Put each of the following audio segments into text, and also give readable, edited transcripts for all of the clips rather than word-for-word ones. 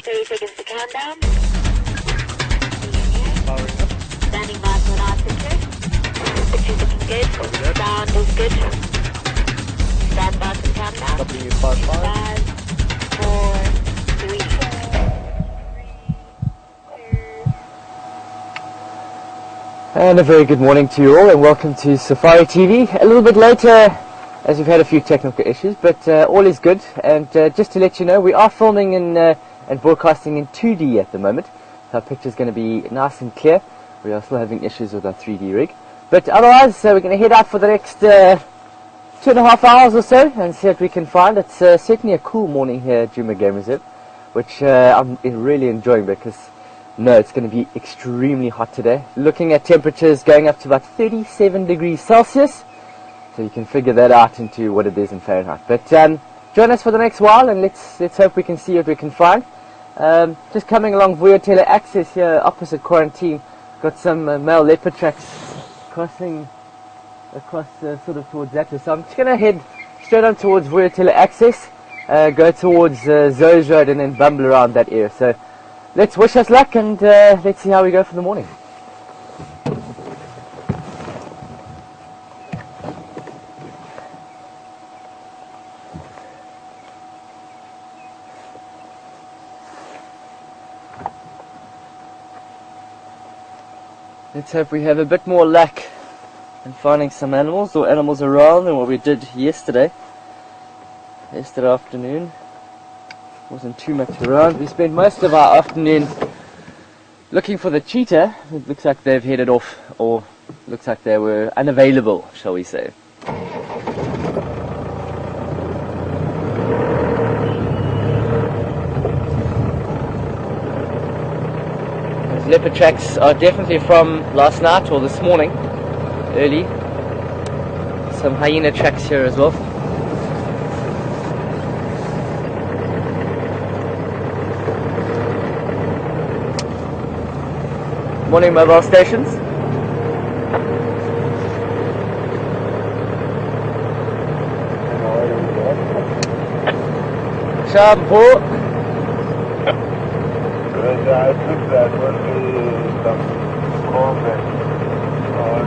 30 seconds to countdown. Powering up. Standing by for an article. 60 seconds good. Sound is good. Stand by for the countdown. W55. 5, 4, 3. And a very good morning to you all, and welcome to Safari TV. A little bit later, as we've had a few technical issues, but all is good. And just to let you know, we are filming and broadcasting in 2D at the moment. So our picture's going to be nice and clear. We are still having issues with our 3D rig. But otherwise, we're going to head out for the next 2.5 hours or so and see what we can find. It's certainly a cool morning here at Djuma Game Reserve, which I'm really enjoying because it's going to be extremely hot today. Looking at temperatures going up to about 37 degrees Celsius. So you can figure that out into what it is in Fahrenheit. But join us for the next while, and let's hope we can see what we can find. Just coming along Vuyatela Access here, opposite Quarantine. Got some male leopard tracks crossing across sort of towards that way. So I'm just going to head straight on towards Vuyatela Access, go towards Zoe's Road, and then bumble around that area. So let's wish us luck, and let's see how we go for the morning. Let's hope we have a bit more luck in finding some animals or animals around than what we did yesterday. Yesterday afternoon wasn't too much around. We spent most of our afternoon looking for the cheetah. It looks like they've headed off, or looks like they were unavailable, shall we say. Those leopard tracks are definitely from last night or this morning, early. Some hyena tracks here as well. Morning mobile stations. Shampoo. I think that will be some comment on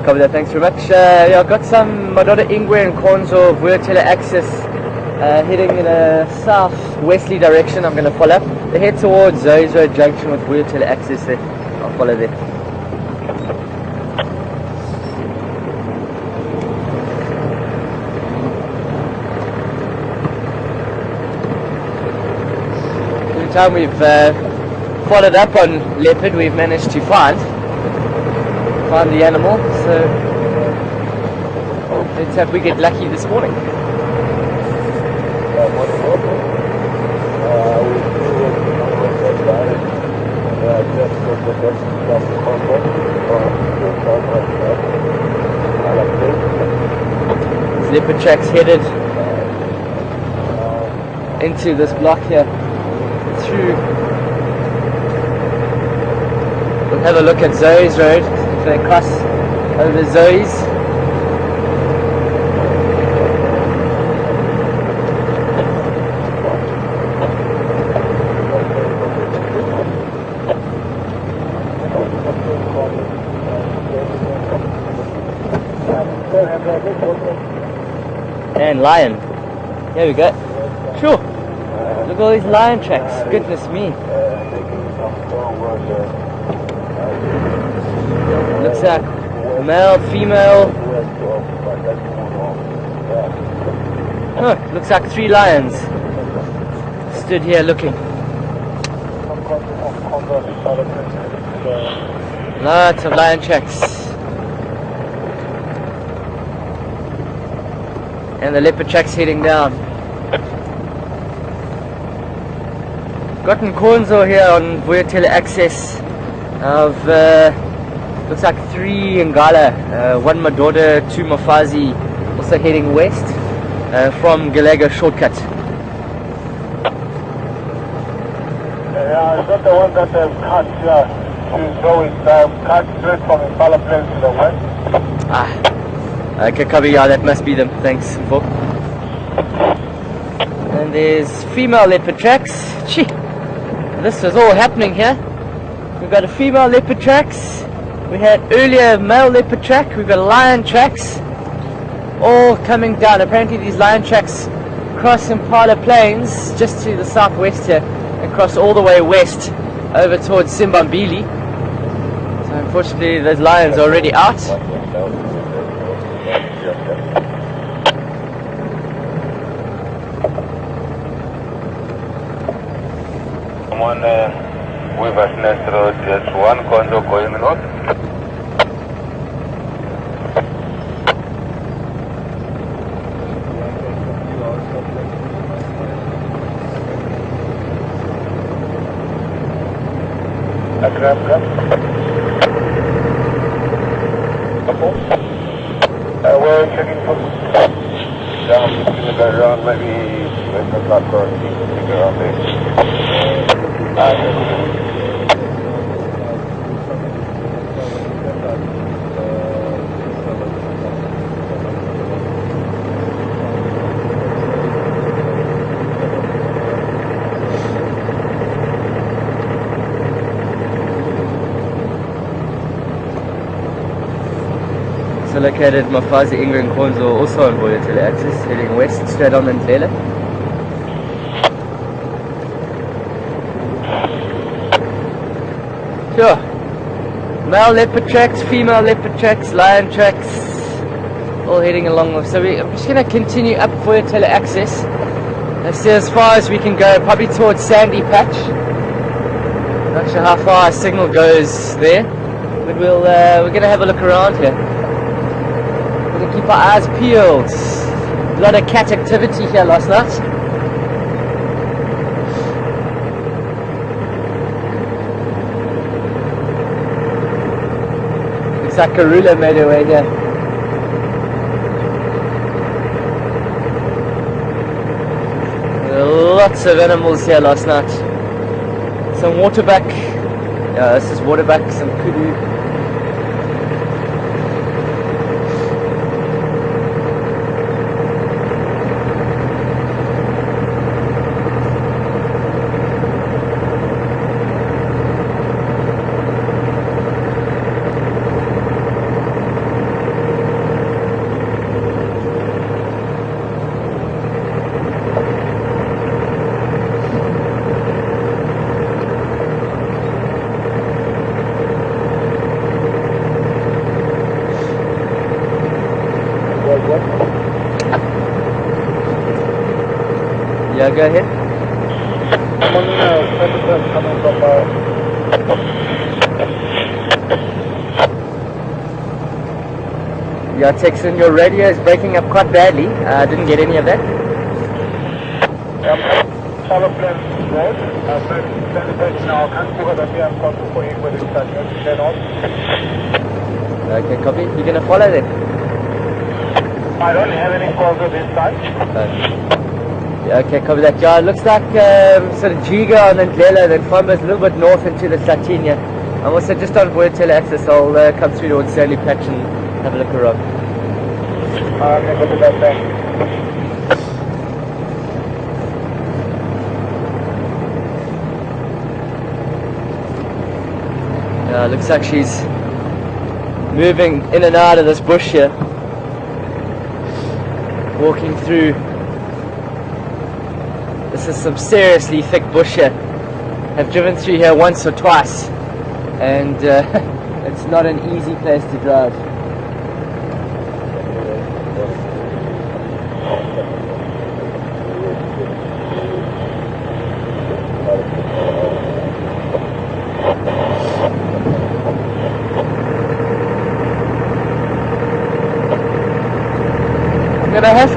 Copy that, thanks very much. Yeah, I've got some Madoda Ingwe and Konzo Vuyatela Access heading in a south-westerly direction. I'm going to follow. They head towards Zoe's Road junction with Vuyatela Access there. I'll follow there. Every time we've followed up on leopard, we've managed to find the animal, so let's hope we get lucky this morning. Leopard tracks headed into this block here. Through. We'll have a look at Zoe's Road. They cross over Zoe's. And lion. Here we go. Sure. Look at all these lion tracks. Goodness me. Looks like male, female. Oh, looks like 3 lions stood here looking. Lots of lion tracks. And the leopard tracks heading down. Got Nkonzo here on Vuyatela Access of looks like 3 Ngala, 1 Madoda, 2 Mafazi, also heading west from Galaga shortcut. Yeah, is that the one that they've cut here? To go cut straight from Impala Plains to the west? Okay, copy. Yeah, that must be them. Thanks, Info. And there's female leopard tracks. Gee, this is all happening here. We've got a female leopard tracks. We had earlier male leopard track. We've got lion tracks. All coming down. Apparently these lion tracks cross Impala Plains just to the southwest here and cross all the way west over towards Simbambili. So unfortunately those lions are already out. Come on, Weaver's Nest Road, just one condo going north. Grab. Couple. We're checking for down around maybe it's not quarantine, around there. So located Mafazi, Inga and Konzo also on Voya Teleaxis, heading west straight on Ndlela. Sure. Male leopard tracks, female leopard tracks, lion tracks, all heading along. So I'm just going to continue up Voya Teleaxis. Let's see as far as we can go, probably towards Sandy Patch. Not sure how far our signal goes there, but we're going to have a look around here. Keep our eyes peeled. A lot of cat activity here last night. Looks like Karula made her way here. Lots of animals here last night. Some waterbuck. Yeah, this is waterbuck, some kudu. Yeah, go ahead. Coming from Yeah, Texan, your radio is breaking up quite badly. I didn't get any of that. Follow Plains Road, now can't go that I'm going to for you with the Okay, copy. You're going to follow them? I don't have any calls at this time. Yeah, okay, copy that. Yeah, it looks like sort of Jiga and then Ndlela, then Fomba's a little bit north into the Slatinia. I'm also just on Voya Teleaxis. I'll come through towards Sandy Patch and have a look around. Okay, go to that thing. Yeah, looks like she's moving in and out of this bush here. Walking through. This is some seriously thick bush here. I've driven through here once or twice, and it's not an easy place to drive.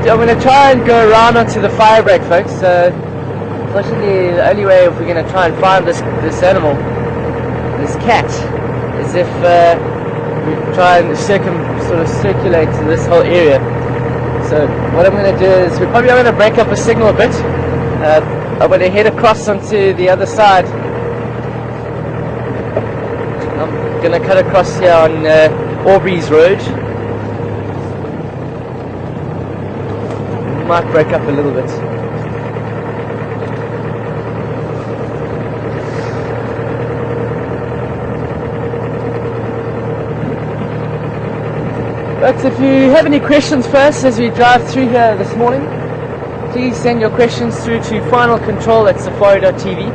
I'm going to try and go around onto the fire break, folks. So, unfortunately, the only way if we're going to try and find this animal, this cat, is if we try and sort of circulate this whole area. So, what I'm going to do is we're probably going to break up a signal a bit. I'm going to head across onto the other side. I'm going to cut across here on Aubrey's Road. might break up a little bit. But if you have any questions for us as we drive through here this morning, please send your questions through to finalcontrol@safari.tv.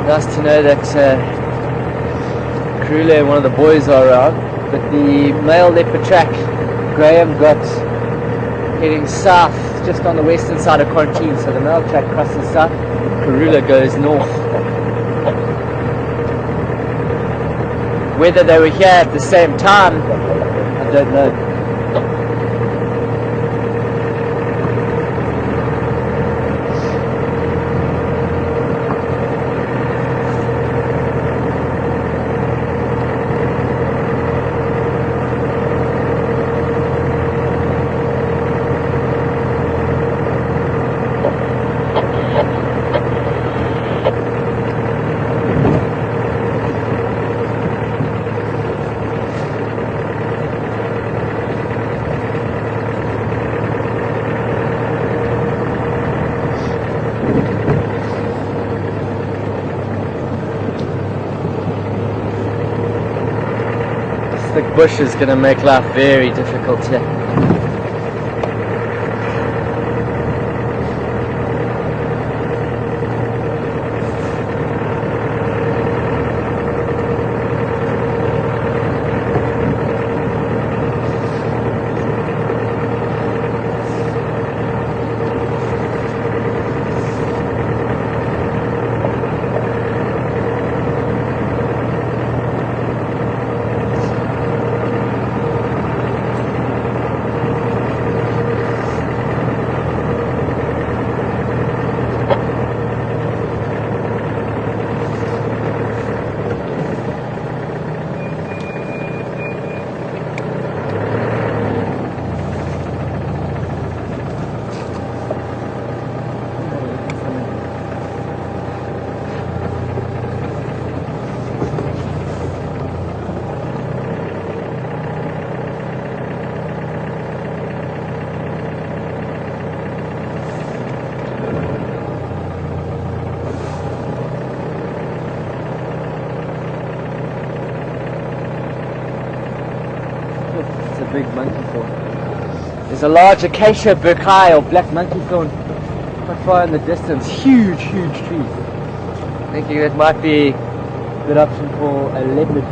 Nice to know that Karula and one of the boys are around, but the male leopard track, Graham, got heading south just on the western side of quarantine, so the male track crosses south, Karula goes north. Whether they were here at the same time, I don't know. Thick bush is going to make life very difficult here. Big monkey thorn. There's a large acacia burkai or black monkey thorn quite far in the distance. Huge, huge tree. Thinking that might be a good option for a leopard.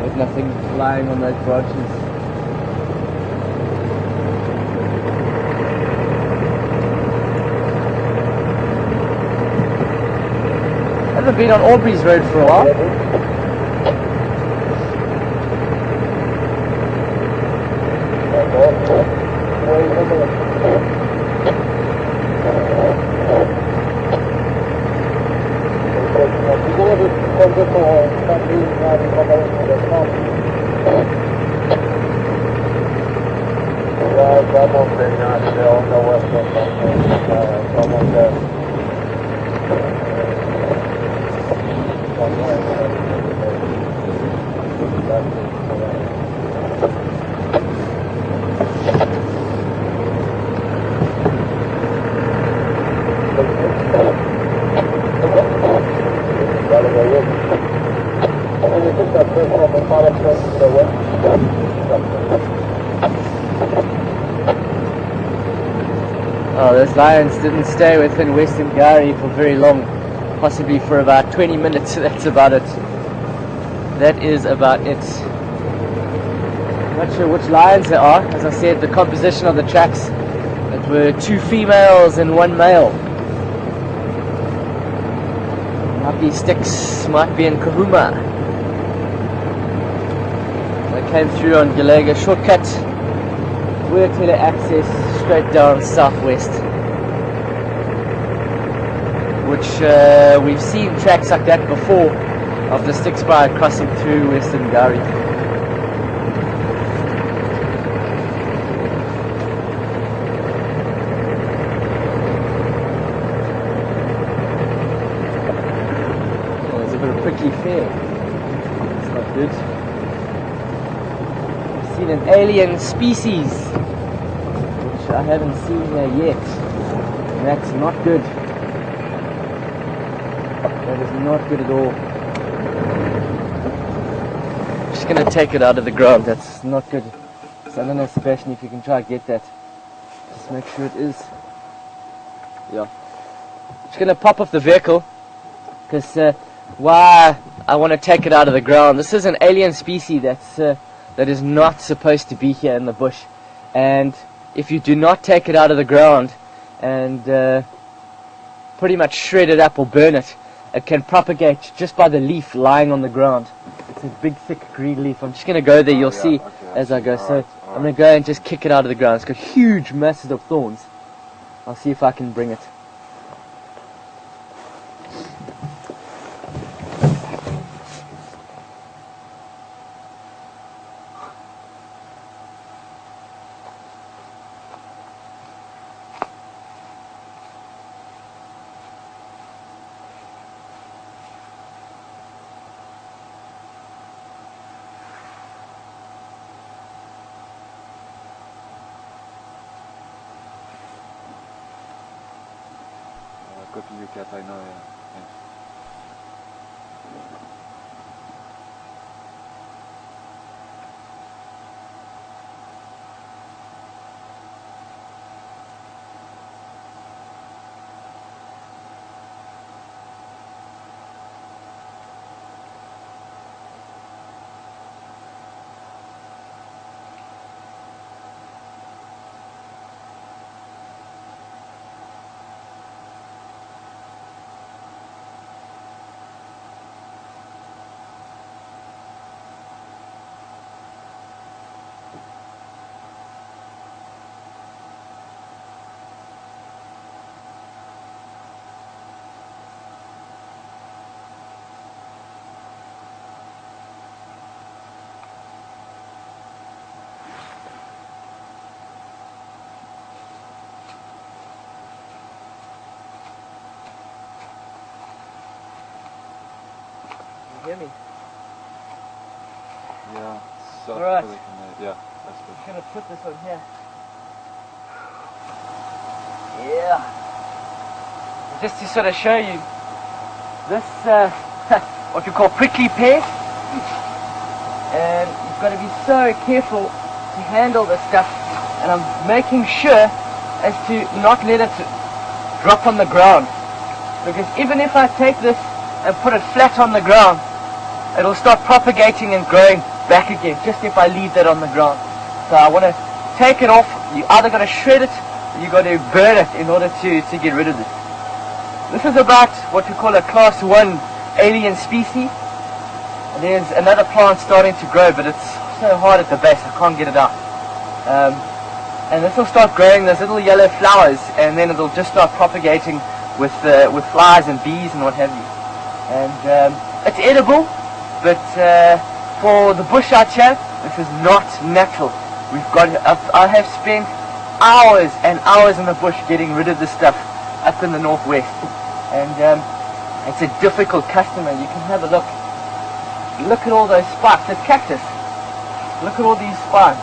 There's nothing flying on those branches. I haven't been on Aubrey's Road for a while. Oh, those lions didn't stay within Western Gary for very long, possibly for about 20 minutes. That's about it. That is about it. Not sure which lions there are. As I said, the composition of the tracks, it were 2 females and 1 male. Might be Styx, might be in Kahuma. They came through on Gallagher shortcut, we're tele access straight down southwest, which we've seen tracks like that before of the Styx crossing through Western Gari. for a prickly pear. It's not good. I've seen an alien species, which I haven't seen here yet. And that's not good. That is not good at all. Just gonna take it out of the ground. That's not good. So I don't know, Sebastian, if you can try to get that. Just make sure it is. Yeah. Just gonna pop off the vehicle because why I want to take it out of the ground. This is an alien species that is not supposed to be here in the bush, and if you do not take it out of the ground and pretty much shred it up or burn it, it can propagate just by the leaf lying on the ground. It's a big thick green leaf. I'm just gonna go there. You'll see as I go. So I'm gonna go and just kick it out of the ground. It's got huge masses of thorns. I'll see if I can bring it. Copy you cat, I know, yeah. Thanks. Hear me? Yeah. So Alright. Yeah, that's good. I'm gonna put this on here. Yeah. Just to sort of show you this what we call prickly pear, and you've got to be so careful to handle this stuff, and I'm making sure as to not let it drop on the ground, because even if I take this and put it flat on the ground, it'll start propagating and growing back again, just if I leave that on the ground. So I want to take it off. You either got to shred it or you got to burn it in order to get rid of this. This is about what we call a class 1 alien species. There's another plant starting to grow, but it's so hard at the base, I can't get it out. And this will start growing those little yellow flowers, and then it'll just start propagating with flies and bees and what have you. And it's edible, but for the bush out here, this is not natural. I have spent hours and hours in the bush getting rid of this stuff up in the northwest, and it's a difficult customer. You can have a look. Look at all those spikes. It's cactus. Look at all these spikes.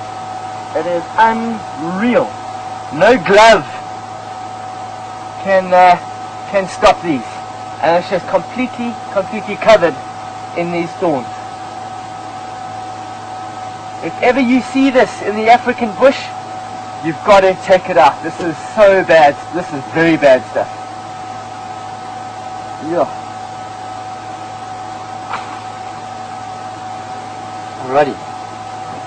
It is unreal. No glove can stop these, and it's just completely covered in these thorns. If ever you see this in the African bush, you've got to take it out. This is so bad. This is very bad stuff. Yeah. Alrighty.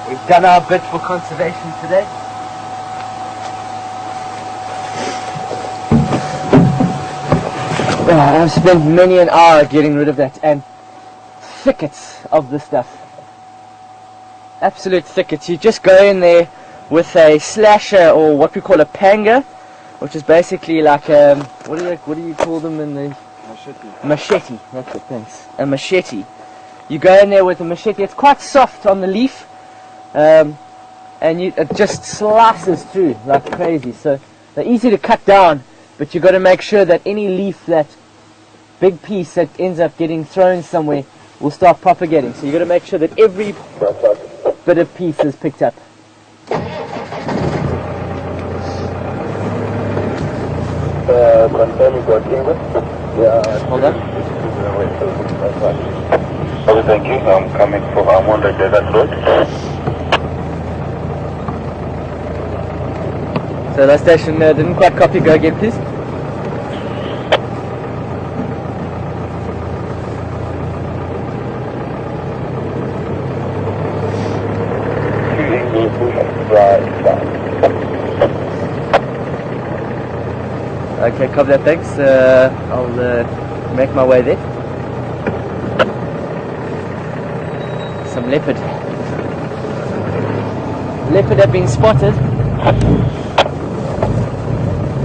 We've done our bit for conservation today. I've spent many an hour getting rid of that, and thickets of the stuff. Absolute thickets. You just go in there with a slasher, or what we call a panga, which is basically like what do you call them in the Machete. machete? That's it. Thanks. A machete. You go in there with a machete. It's quite soft on the leaf, and it just slices through like crazy. So they're easy to cut down, but you've got to make sure that any leaf that big piece that ends up getting thrown somewhere will start propagating. So you've got to make sure that every bit of piece is picked up. Confirm you got English? Yeah. Hold on. Okay, thank you. I'm coming from, I'm on the desert road. So that station didn't quite copy. Go again, please. Okay, copy that, thanks. I'll make my way there. Some leopard. Leopard have been spotted.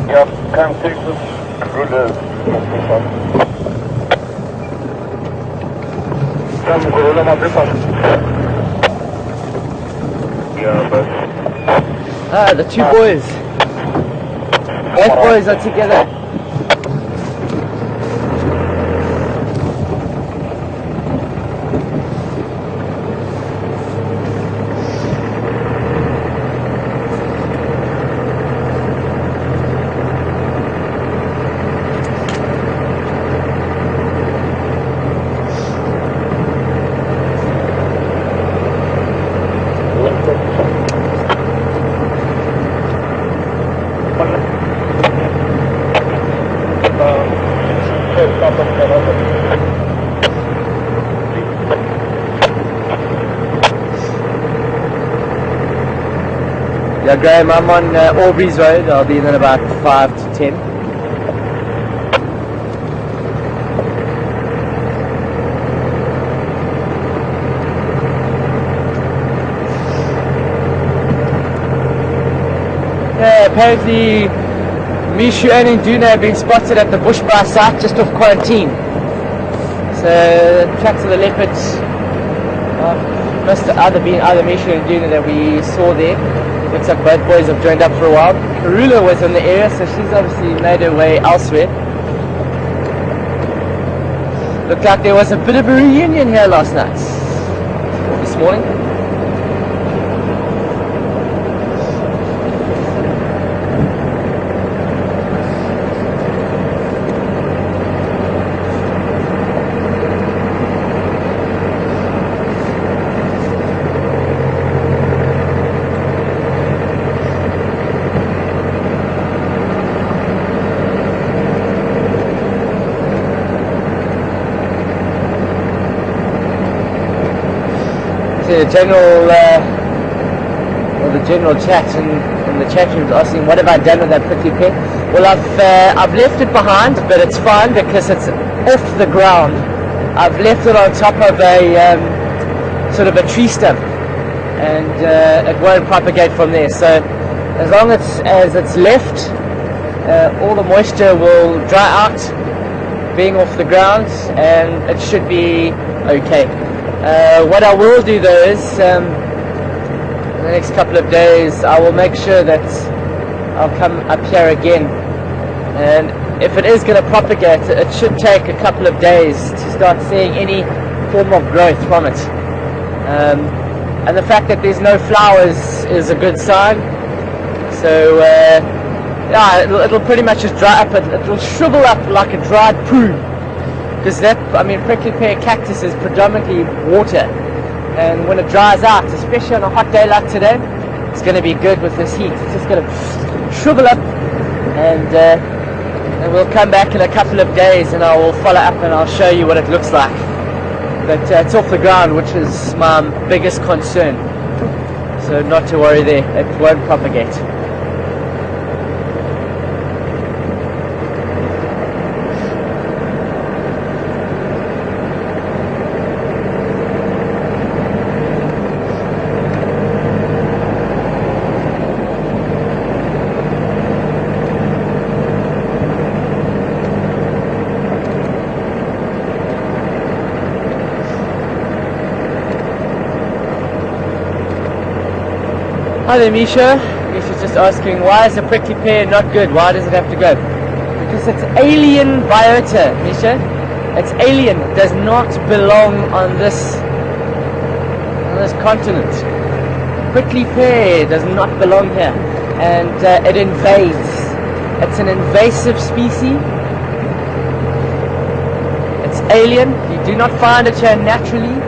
Yeah, come take this ruler. Come, Corona, my paper. Yeah, but... Ah, the two boys. Both boys are together. Yeah, Graham, I'm on Aubrey's Road. I'll be in about 5 to 10. Yeah, apparently Mishu and Induna have been spotted at the Bushbra site just off quarantine. So the tracks of the leopards must have either been Mishu and Induna that we saw there. Looks like both boys have joined up for a while. Karula was in the area, so she's obviously made her way elsewhere. Looked like there was a bit of a reunion here last night. This morning. The general chat in the chat rooms asking what have I done with that prickly pear. Well, I've left it behind, but it's fine because it's off the ground. I've left it on top of a sort of a tree stump, and it won't propagate from there. So as long as it's left, all the moisture will dry out, being off the ground, and it should be okay. What I will do though is, in the next couple of days, I will make sure that I'll come up here again, and if it is going to propagate, it should take a couple of days to start seeing any form of growth from it. And the fact that there's no flowers is a good sign. So yeah, it'll pretty much just dry up. It'll shrivel up like a dried prune. Because prickly pear cactus is predominantly water, and when it dries out, especially on a hot day like today, it's going to be good with this heat. It's just going to shrivel up, and we'll come back in a couple of days, and I will follow up and I'll show you what it looks like. But it's off the ground, which is my biggest concern. So not to worry there, it won't propagate. Hi there, Misha. Misha's just asking, why is the prickly pear not good? Why does it have to go? Because it's alien biota, Misha. It's alien. It does not belong on this continent. Prickly pear does not belong here, and it invades. It's an invasive species. It's alien. You do not find it here naturally,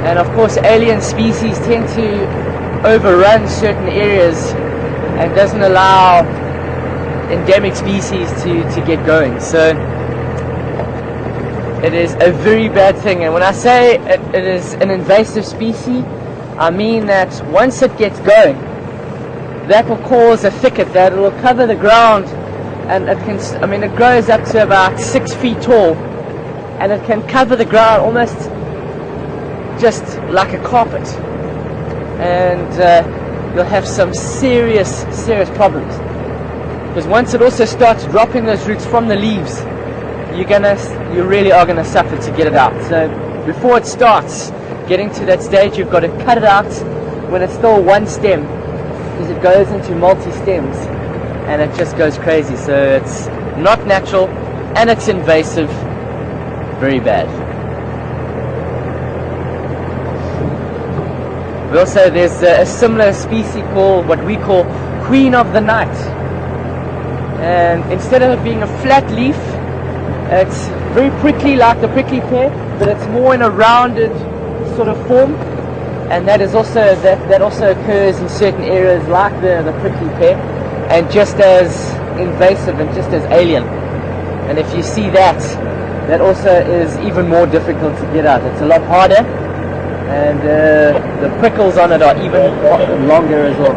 and of course alien species tend to overrun certain areas and doesn't allow endemic species to get going. So it is a very bad thing, and when I say it is an invasive species, I mean that once it gets going, that will cause a thicket that will cover the ground, and it can, I mean, it grows up to about 6 feet tall, and it can cover the ground almost just like a carpet, and you'll have some serious problems, because once it also starts dropping those roots from the leaves, you really are gonna suffer to get it out. So before it starts getting to that stage, you've got to cut it out when it's still one stem, because it goes into multi-stems and it just goes crazy. So it's not natural and it's invasive. Very bad. Also, there's a similar species called what we call Queen of the Night, and instead of it being a flat leaf, it's very prickly like the prickly pear, but it's more in a rounded sort of form, and that is also that also occurs in certain areas like the prickly pear, and just as invasive and just as alien. And if you see that also is even more difficult to get out. It's a lot harder, and the prickles on it are even longer as well.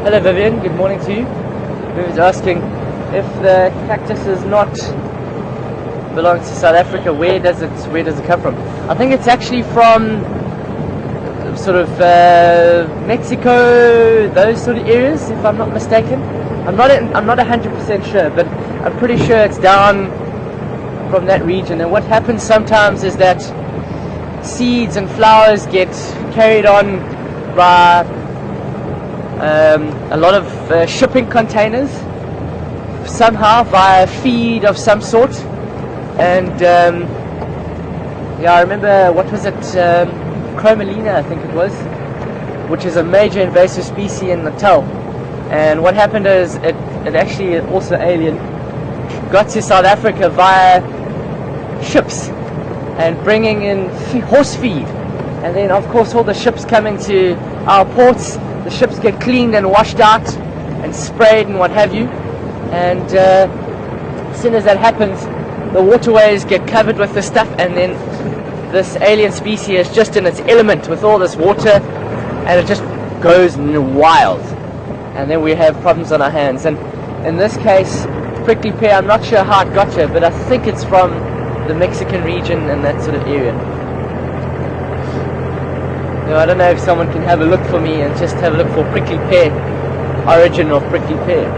Hello Vivian, good morning to you. Vivian's asking if the cactus is not belongs to South Africa, where does it come from? I think it's actually from sort of Mexico, those sort of areas, if I'm not mistaken. I'm not 100% sure, but I'm pretty sure it's down from that region. And what happens sometimes is that seeds and flowers get carried on by a lot of shipping containers, somehow via feed of some sort. And yeah, I remember, what was it, Chromalina I think it was, which is a major invasive species in Natal. And what happened is it actually also alien got to South Africa via ships and bringing in horse feed, and then of course all the ships coming to our ports, the ships get cleaned and washed out and sprayed and what have you, and as soon as that happens, the waterways get covered with this stuff, and then this alien species is just in its element with all this water, and it just goes wild, and then we have problems on our hands. And in this case, prickly pear, I'm not sure how it got here, but I think it's from the Mexican region and that sort of area. Now, I don't know if someone can have a look for me and just have a look for prickly pear, origin of prickly pear.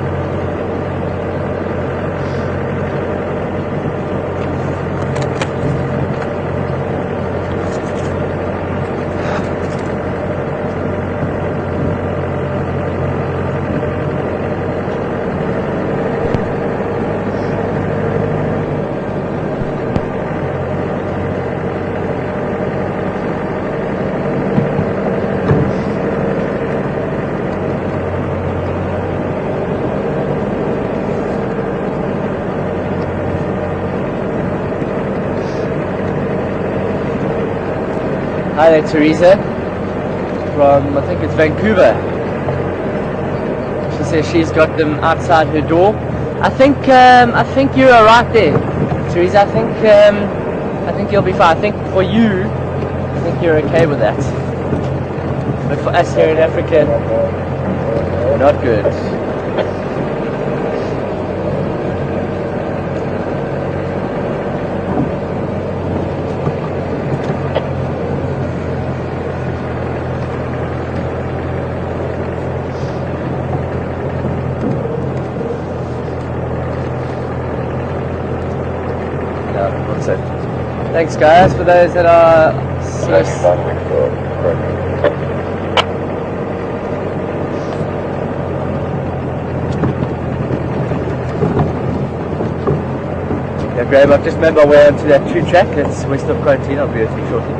Hi there, Teresa, from, I think it's Vancouver. She says she's got them outside her door. I think you are right there, Teresa. I think I think you'll be fine. I think for you, I think you're okay with that. But for us here in Africa, not good. Thanks guys for those that are Yeah, Graham, I've just made my way onto that true track. It's west of quarantine. I'll be with you shortly.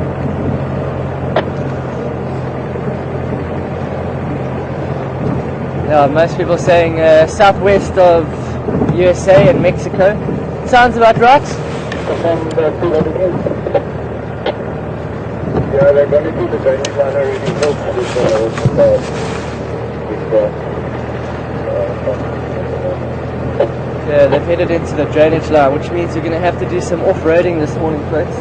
Yeah, most people saying southwest of USA and Mexico. Sounds about right. Yeah, they're going to do the drainage line already built for this Yeah, they've headed into the drainage line, which means you're going to have to do some off-roading this morning, folks.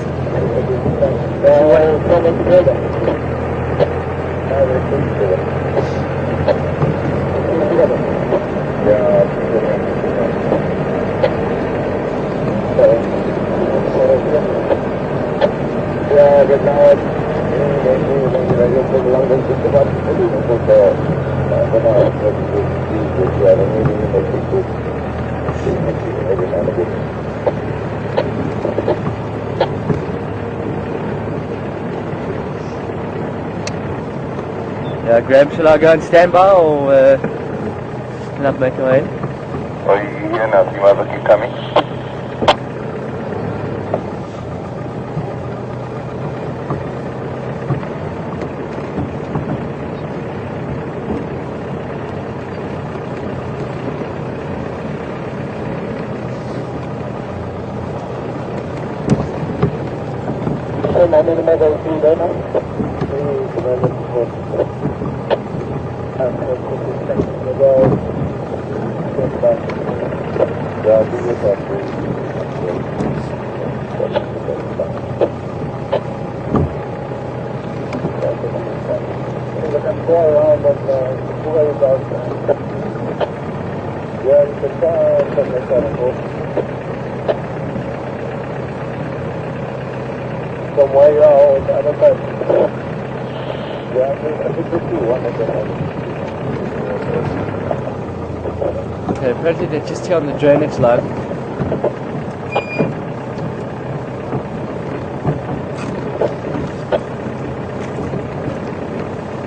Yeah, but now Yeah, Graham, shall I go and stand by or not make my way? Are you here now? Do you mind keep coming? Okay, apparently they're just here on the drainage line.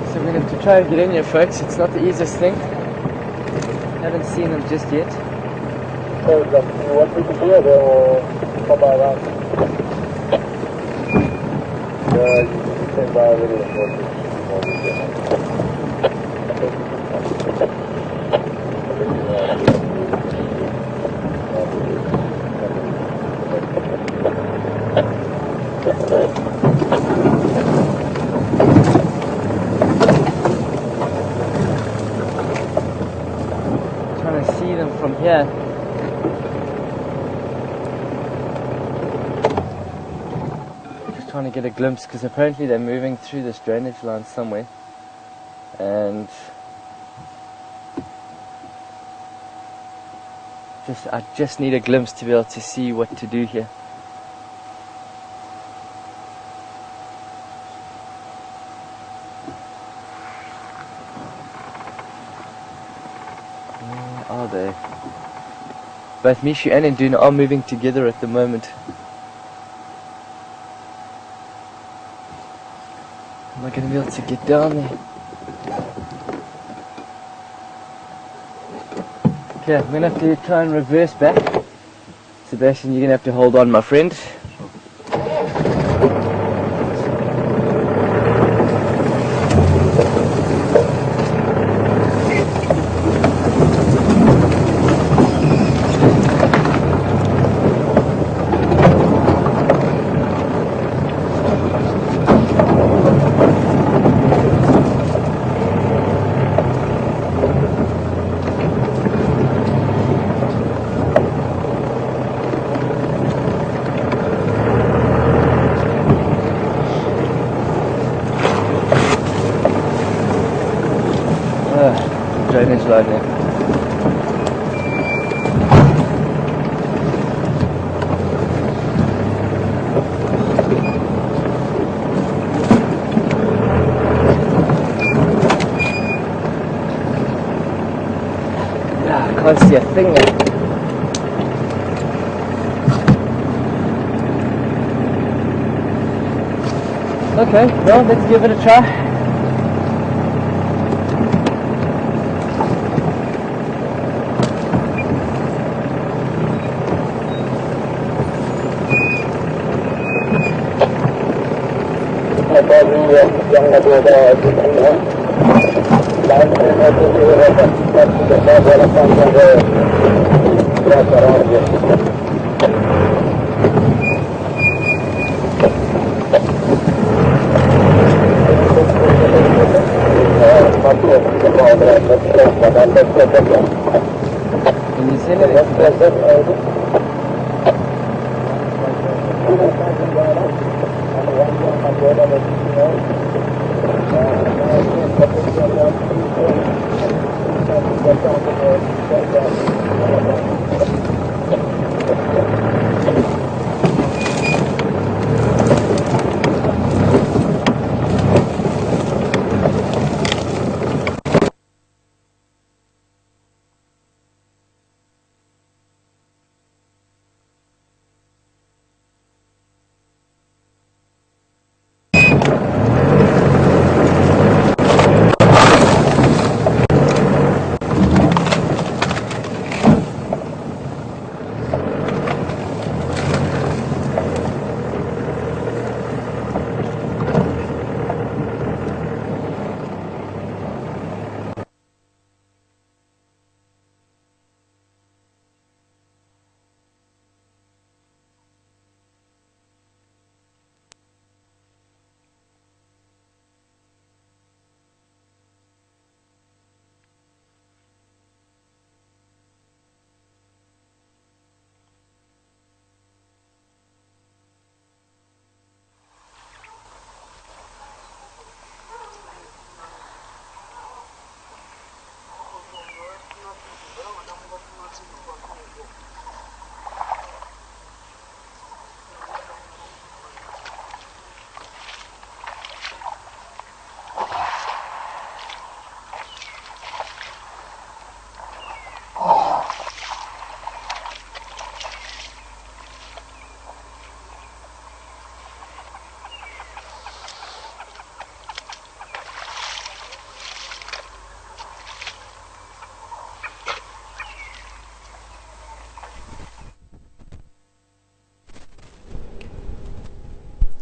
So we're going to have to try and get in here, folks. It's not the easiest thing. Haven't seen them just yet. So, you want me to be there or come around? Yeah, you came by already. Trying to see them from here. Just trying to get a glimpse because apparently they're moving through this drainage line somewhere. And I just need a glimpse to be able to see what to do here. Where are they? Both Mishu and Nduna are moving together at the moment. Am I going to be able to get down there? Okay, I'm going to have to try and reverse back. Sebastian, you're going to have to hold on, my friend. drainage line there. I can't see a thing there. Okay, well, let's give it a try. Can you see that?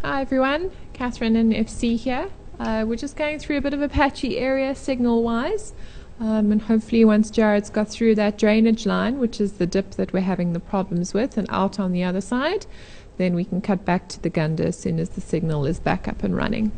Hi everyone, Catherine and FC here. We're just going through a bit of a patchy area signal wise, and hopefully once Jared's got through that drainage line, which is the dip that we're having the problems with, and out on the other side, then we can cut back to the Gunda as soon as the signal is back up and running.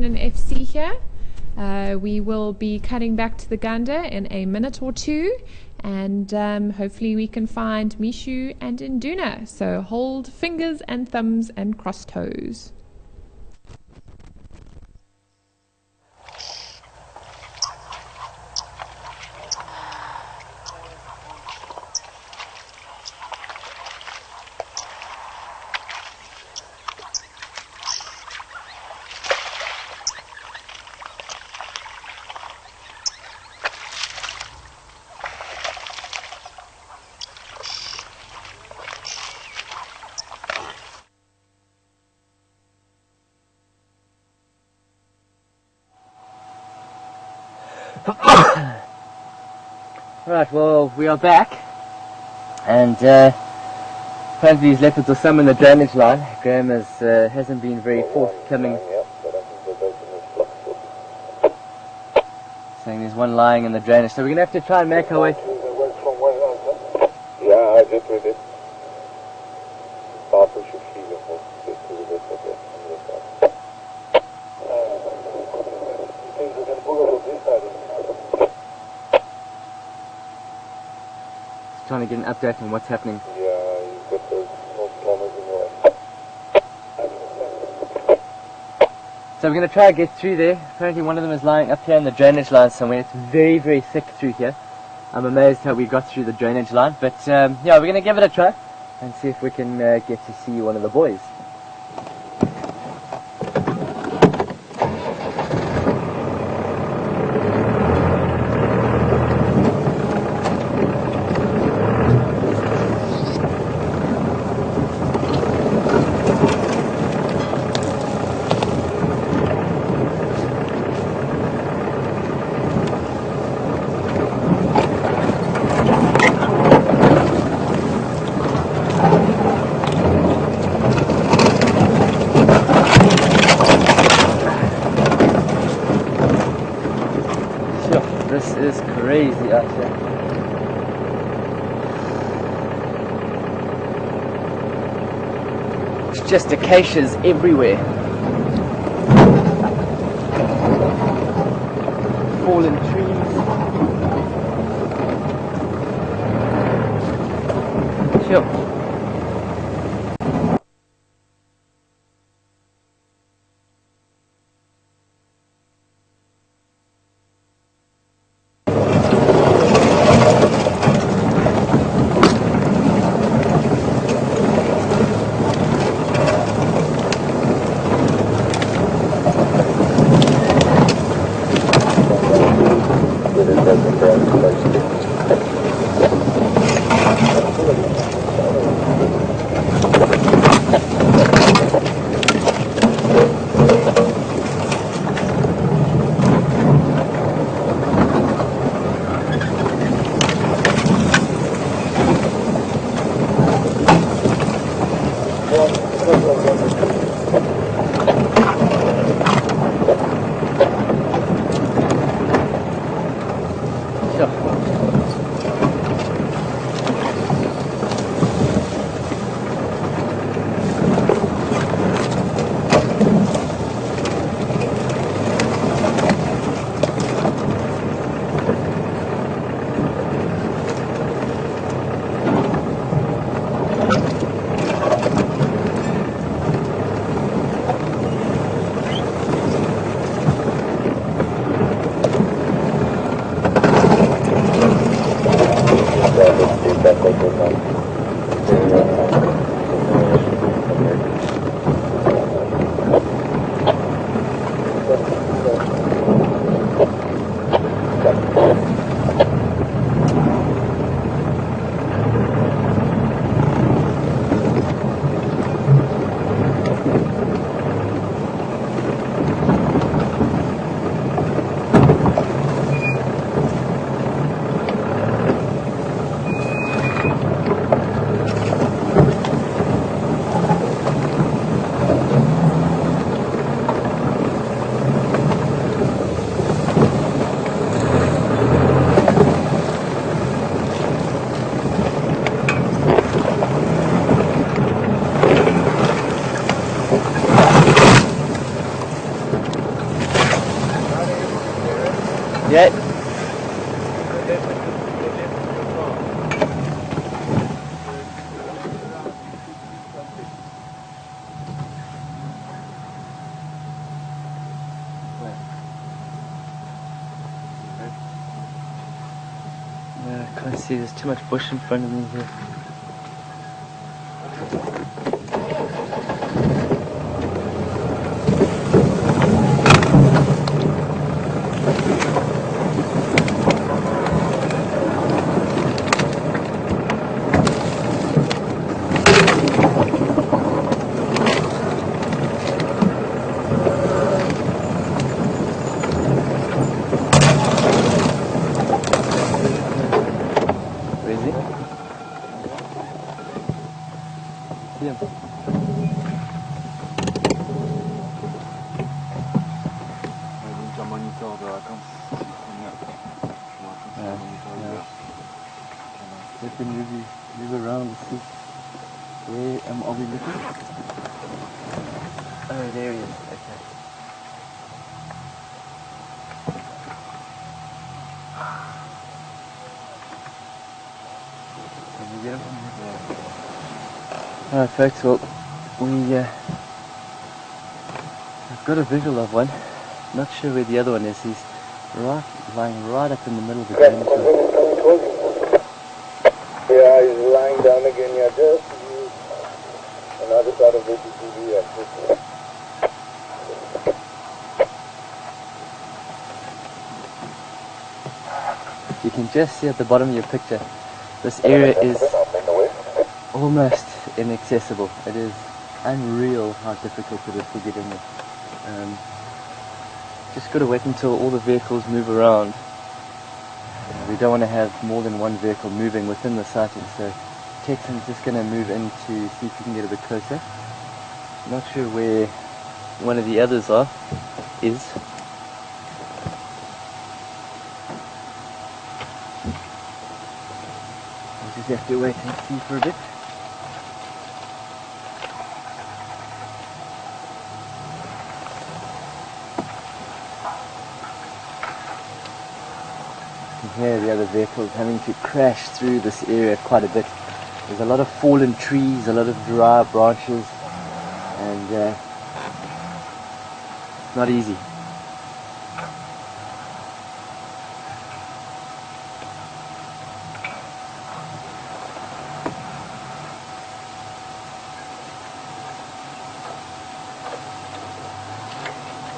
Catherine and FC here. We will be cutting back to the Gunda in a minute or two, and hopefully we can find Mishu and Induna. So hold fingers and thumbs and cross toes. Right, well, we are back, and apparently these leopards are some in the drainage line. Graham hasn't been very forthcoming, saying there's one lying in the drainage, so we're going to have to try and make our way. Yeah, I did read it. Papa should feel it. You think we can pull over this side? Trying to get an update on what's happening. Yeah, you've got those small plumbers in your way. So we're going to try and get through there. Apparently one of them is lying up here in the drainage line somewhere. It's very, very thick through here. I'm amazed how we got through the drainage line. But yeah, we're going to give it a try and see if we can get to see one of the boys. This is crazy out here. It's just acacias everywhere. Fallen trees. Sure. Yeah. Yeah, I can't see, there's too much bush in front of me here. Where is he? See him. Un moniteur de vacances. Yeah. Let me move around and see. Where are we looking? Oh, there he is. Okay. Can you get him from here? Yeah. Alright folks, well, I've got a visual of one. Not sure where the other one is. He's lying right up in the middle of the drainage line. Yeah, he's lying down again. Yeah, just another side of the GTV access. You can just see at the bottom of your picture, this area is almost inaccessible. It is unreal how difficult it is to get in there. Just got to wait until all the vehicles move around. We don't want to have more than one vehicle moving within the sighting, so Texan's just going to move in to see if we can get a bit closer. Not sure where one of the others is. We'll just have to wait and see for a bit. Here the other vehicles having to crash through this area quite a bit. There's a lot of fallen trees, a lot of dry branches, and it's not easy.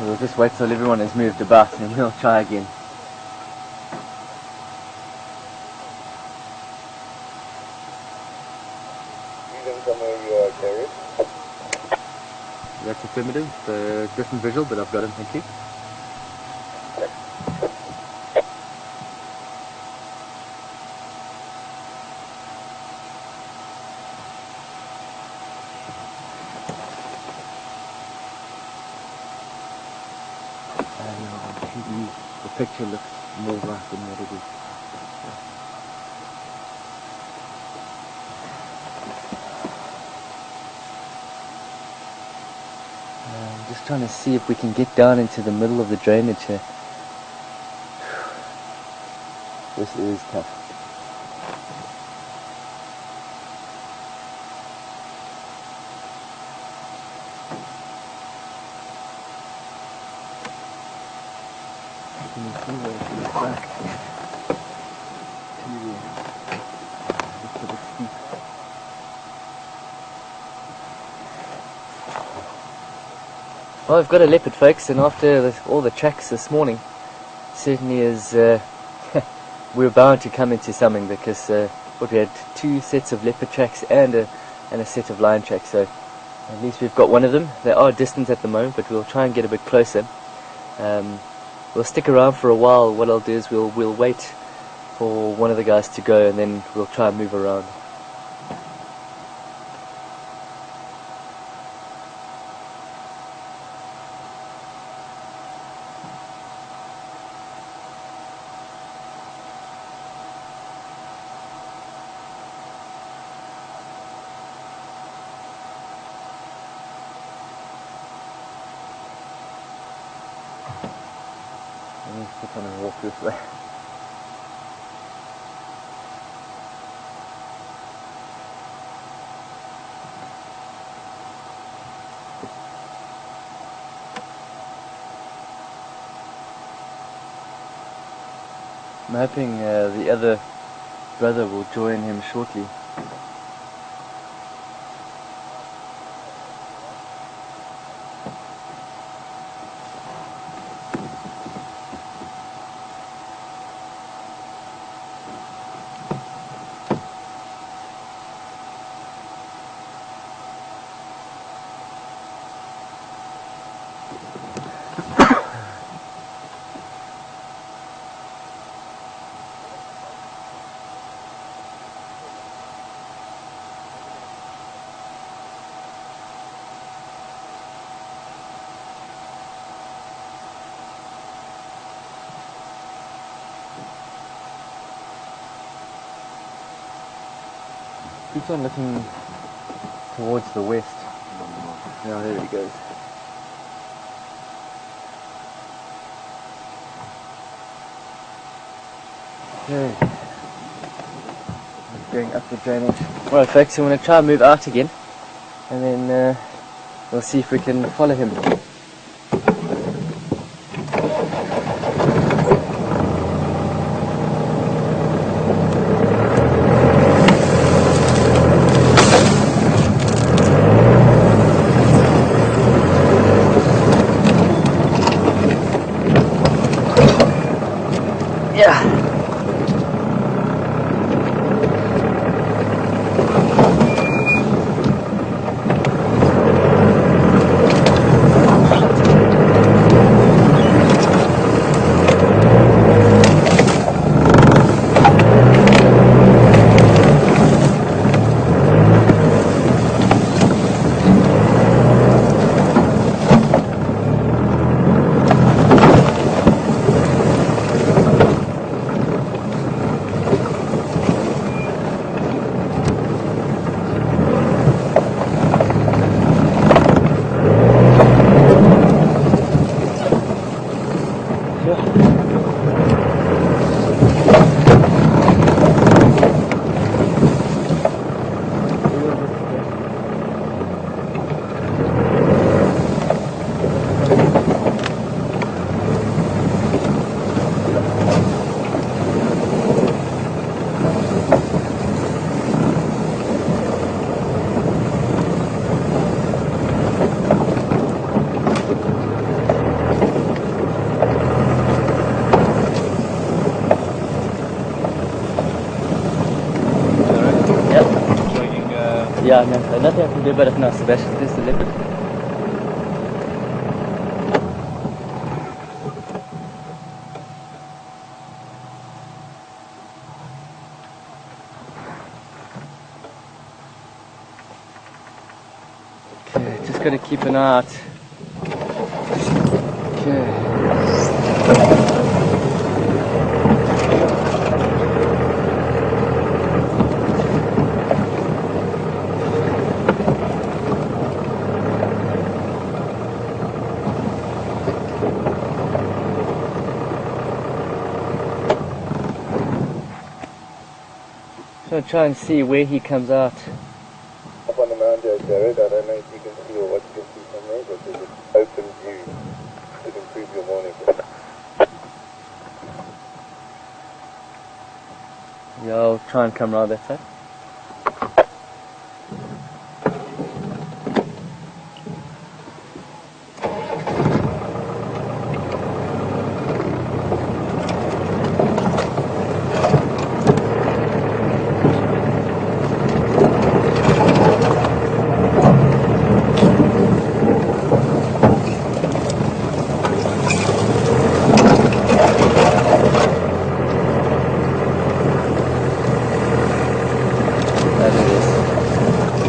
We'll just wait till everyone has moved about and we'll try again. That's affirmative, different visual, but I've got him, thank you. The picture looks more right than what it is. I'm just trying to see if we can get down into the middle of the drainage here. This is tough. Can you see where it's back to the just a bit steep. Well, I've got a leopard, folks, and after all the tracks this morning, certainly is we're bound to come into something, because we had 2 sets of leopard tracks and a set of lion tracks, so at least we've got one of them. They are distant at the moment, but we'll try and get a bit closer. We'll stick around for a while. What I'll do is we'll wait for one of the guys to go, and then we'll try and move around. need to put on and walk this way. I'm hoping the other brother will join him shortly. Keeps on looking towards the west. Yeah, there he goes. Okay. Going up the drainage. Alright folks, I'm going to try and move out again and then we'll see if we can follow him. Yeah. Yeah, no, nothing I can do about it now, Sebastian. This is the leopard. Okay, just gotta keep an eye out. Okay. I'm going to try and see where he comes out. Up on the mound there, Jared, I don't know if you can see or what you can see from there, but there's an open view to improve your morning. Yeah, I'll try and come around that side.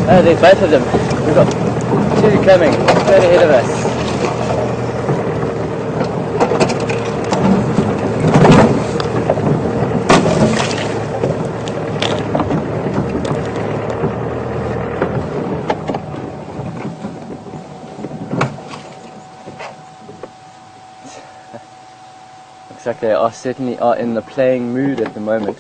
Oh, there's both of them. We've got two coming, straight ahead of us. Looks Looks like they are certainly in the playing mood at the moment.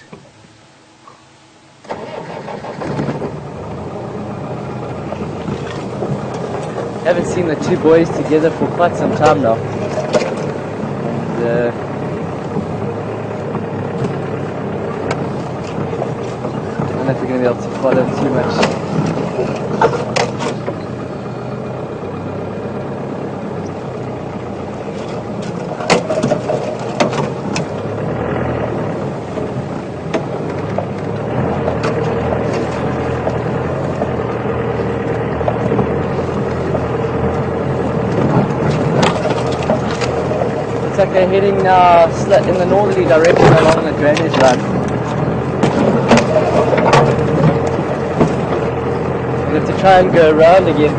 Haven't seen the two boys together for quite some time now. And, I don't know if we're going to be able to follow too much. Looks like they're heading now in the northerly direction along the drainage line. We have to try and go around again.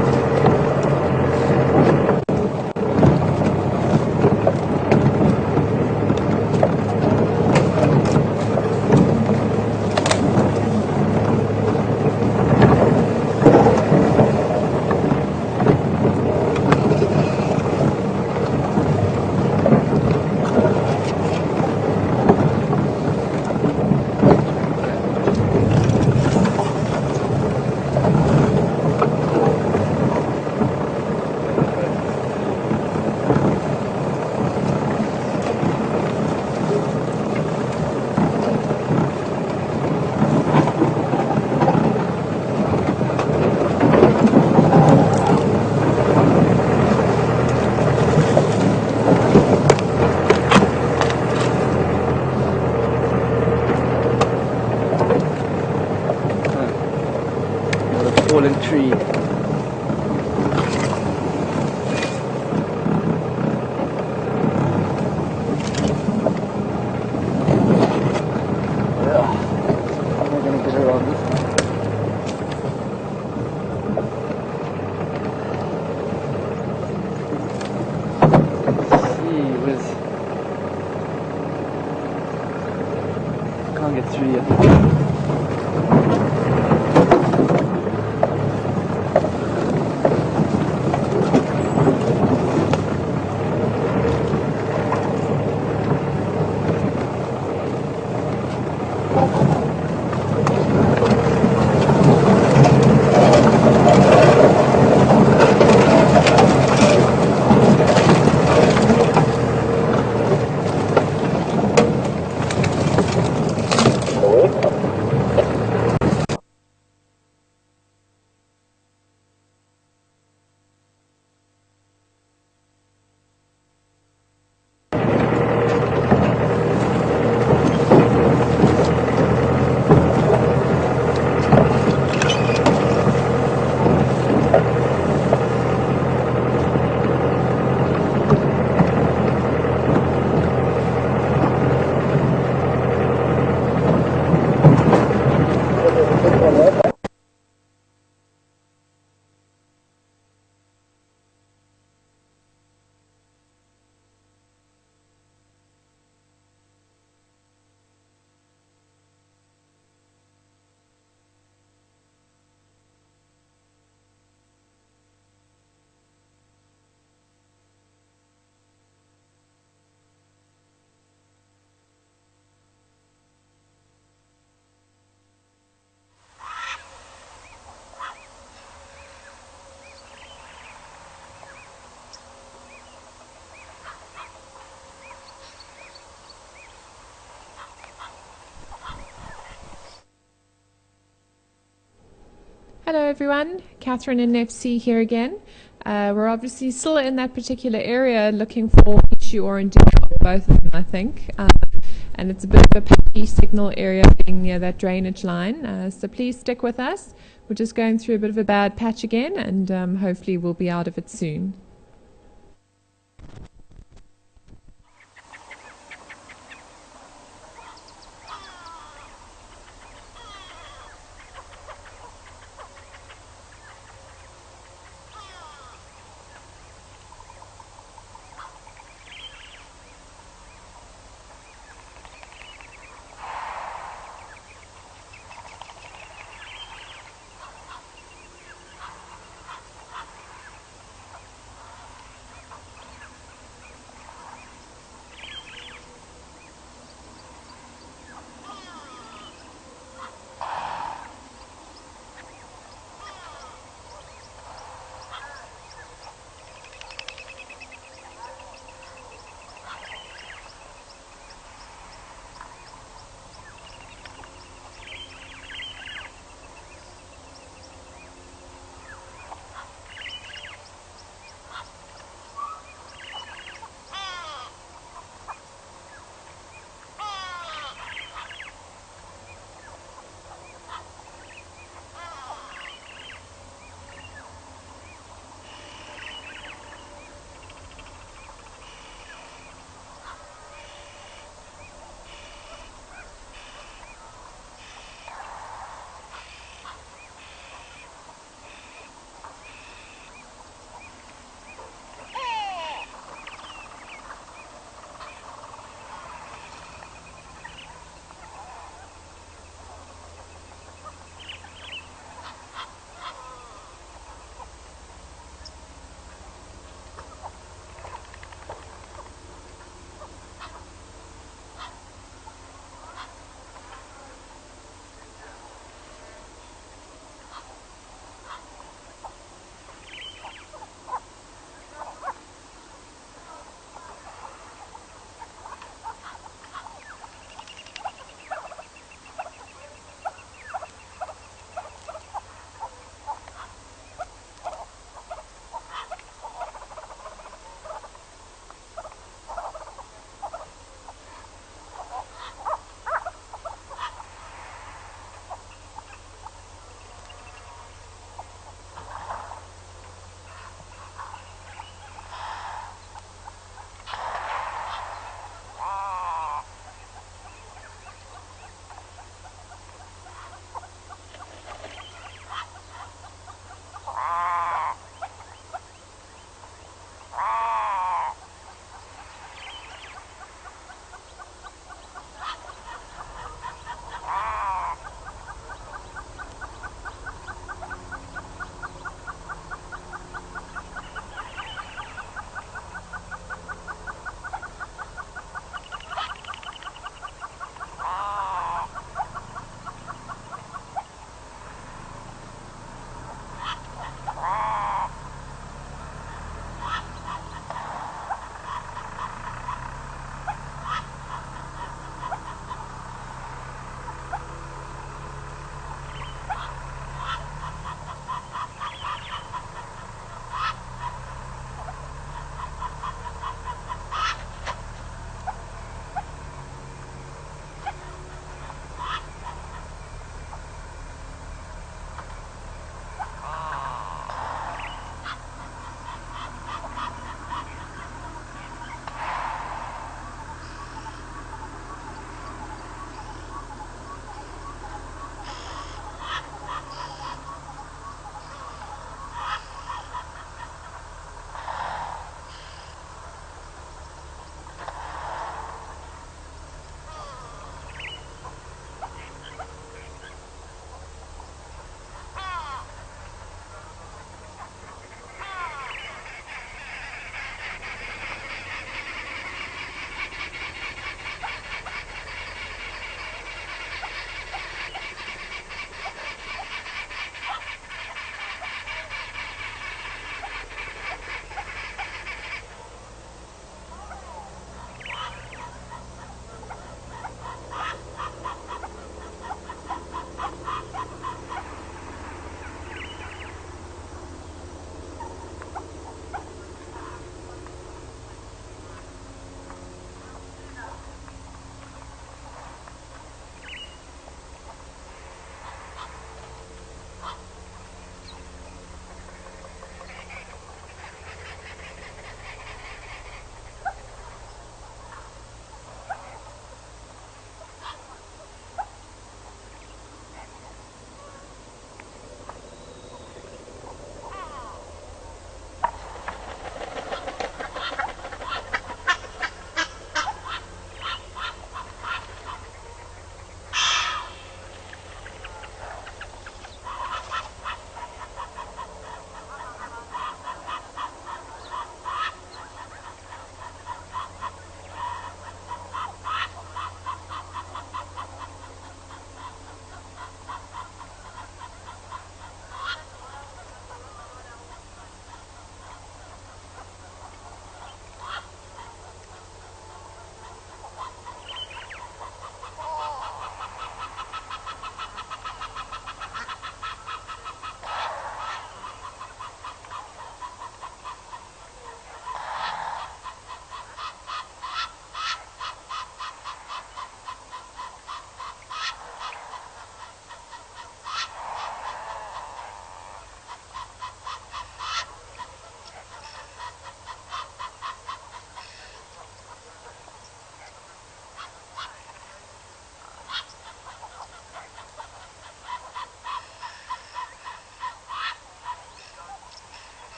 Fallen tree. Yeah, I'm not gonna get around this one. Gee whiz. Can't get through yet. Hello everyone, Catherine and FC here again. We're obviously still in that particular area looking for issue or indeed both of them, I think. And it's a bit of a patchy signal area being near that drainage line. So please stick with us. We're just going through a bit of a bad patch again, and hopefully we'll be out of it soon.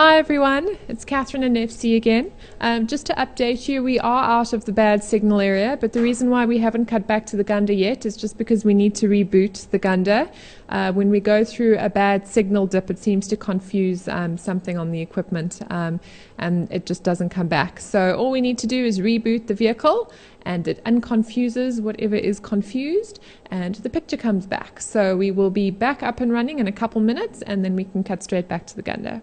Hi everyone, it's Catherine and FC again. Just to update you, we are out of the bad signal area, but the reason why we haven't cut back to the Gunda yet is just because we need to reboot the Gunda. When we go through a bad signal dip, it seems to confuse something on the equipment and it just doesn't come back. So all we need to do is reboot the vehicle and it unconfuses whatever is confused and the picture comes back. So we will be back up and running in a couple minutes and then we can cut straight back to the Gunda.